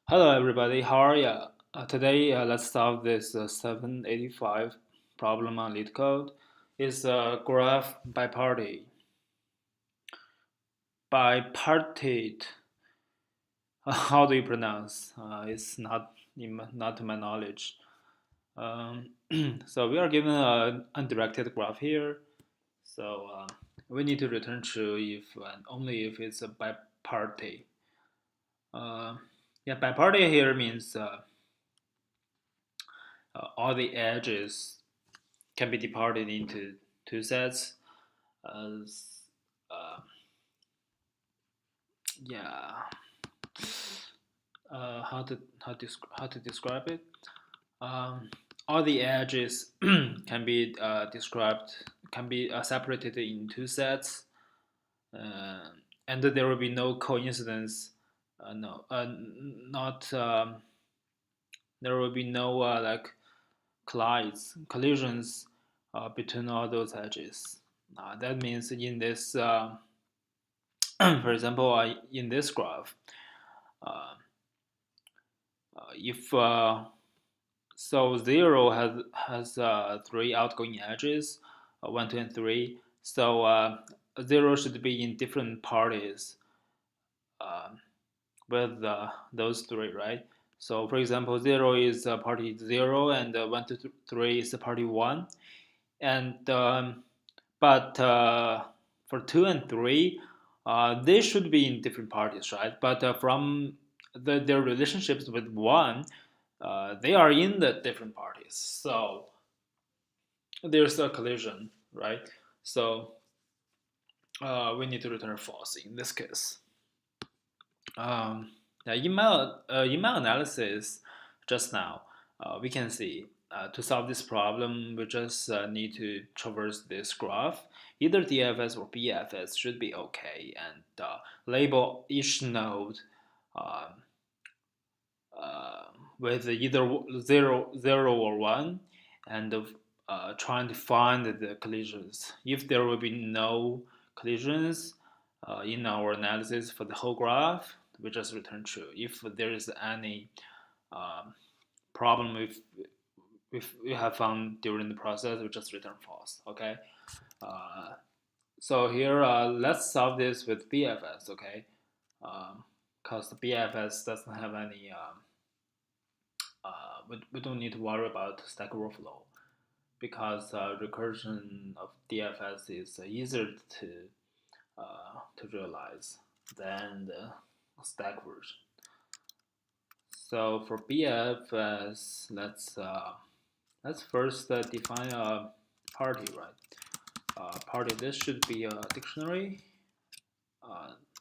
Hello everybody, how are you? Today let's solve this 785 problem on lead code. It's a graph bipartite. Bipartite. How do you pronounce? It's not to my knowledge. Um, so we are given an undirected graph here. So we need to return true if and only if it's a bipartite. Uh, yeah, bipartite here means all the edges can be divided into two sets. As yeah, how to describe it? Um, all the edges can be described can be separated in two sets, uh, and there will be no coincidence. No, not there will be no like collisions between all those edges. That means in this, for example, in this graph, uh, if so, zero has three outgoing edges, one, two, and three. So zero should be in different parties uh, with those three, right? So, for example, zero is party zero, and one, two, three is party one. And but for two and three, they should be in different parties, right? But from their relationships with one, they are in the different parties. So there's a collision, right? So we need to return false in this case. Um, now in my analysis just now, we can see to solve this problem, we just need to traverse this graph. Either DFS or BFS should be okay, and label each node uh, uh, with either zero or 1, and trying to find the collisions. If there will be no collisions in our analysis for the whole graph, we just return true. If there is any um, problem with we have found during the process, we just return false. Okay. Uh, so here, let's solve this with BFS. Okay. Because the BFS doesn't have any we don't need to worry about Stack Overflow because recursion of DFS is easier to realize than the stack version. So for BFS, let's first define a party, right? Party. This should be a dictionary.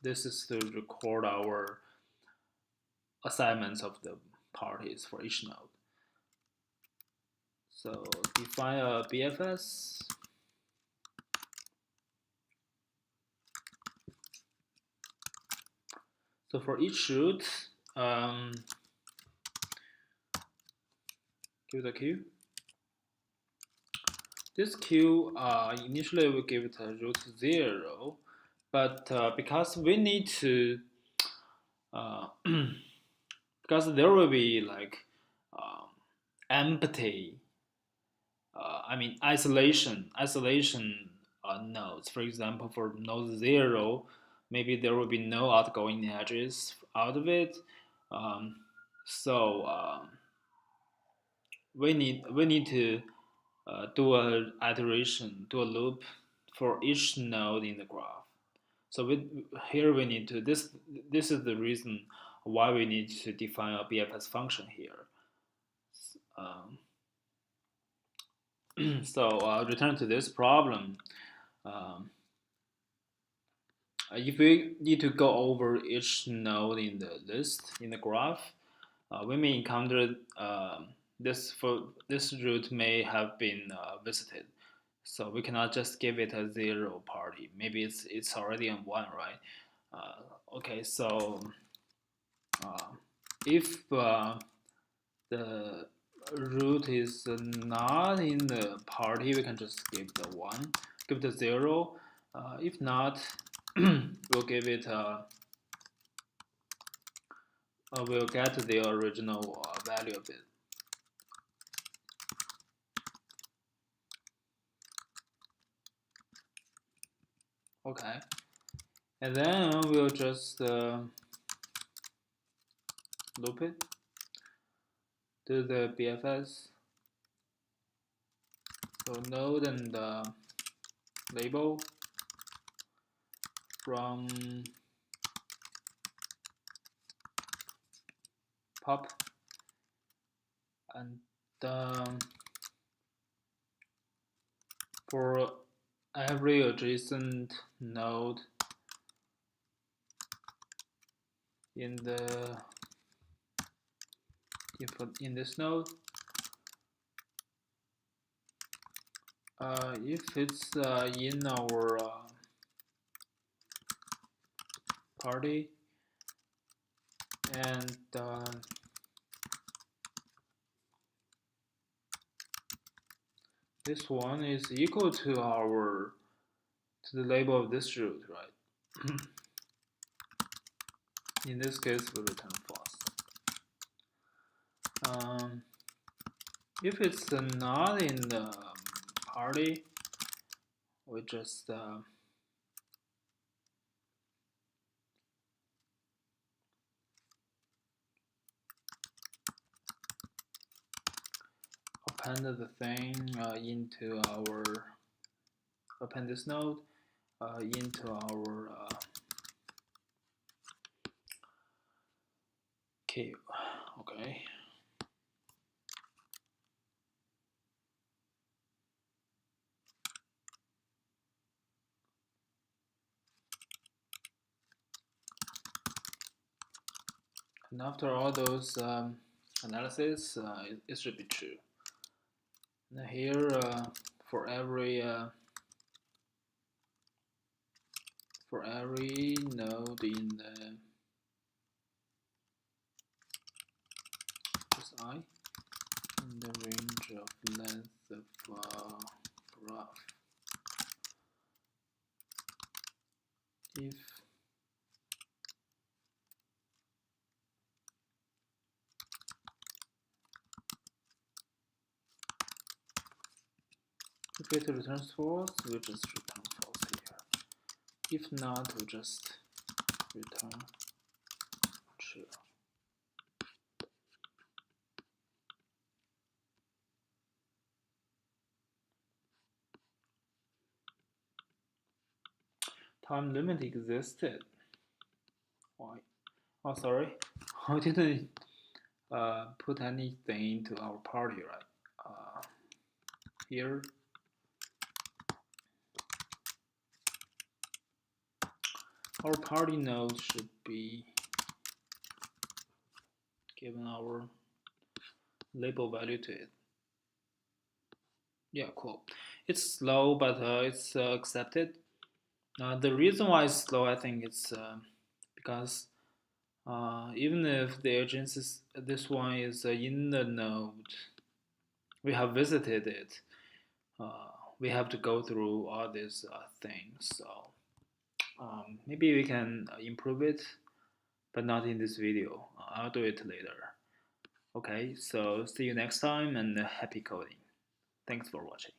This is to record our assignments of the parties for each node. So define a BFS. So for each root, give it a queue. This queue initially we give it a root 0, but because we need to, because there will be like um, empty, I mean isolation nodes. For example, for node 0, maybe there will be no outgoing edges out of it. Um, so we need to do a iteration, do a loop for each node in the graph. So here we need to this is the reason why we need to define a BFS function here. Um, so return to this problem. Um, if we need to go over each node in the list in the graph, we may encounter this route may have been visited. So we cannot just give it a 0 party. Maybe it's already on 1, right? Okay, so uh, if the root is not in the party, we can just give the 1, give the 0. If not, we'll give it we'll get the original value of it. Okay, and then we'll just loop it to the BFS. So node and label from pop, and for every adjacent node in this node, if it's in our party, and this one is equal to the label of this root, right? In this case, we return false. If it's not in the party, we just append the thing into our append this node into our queue. Okay. And after all those analysis, it should be true. Now here, for every node in the I in the range of length of graph, if it returns false, we just return false here. If not, we just return true. Time limit existed. Why? Oh, sorry. I didn't put anything into our party, right? Here. Our party node should be given our label value to it. Yeah, cool. It's slow, but it's accepted. The reason why it's slow, I think it's because even if the agency, this one is in the node, we have visited it. We have to go through all these things. So maybe we can improve it, but not in this video. I'll do it later. Okay, so see you next time, and happy coding. Thanks for watching.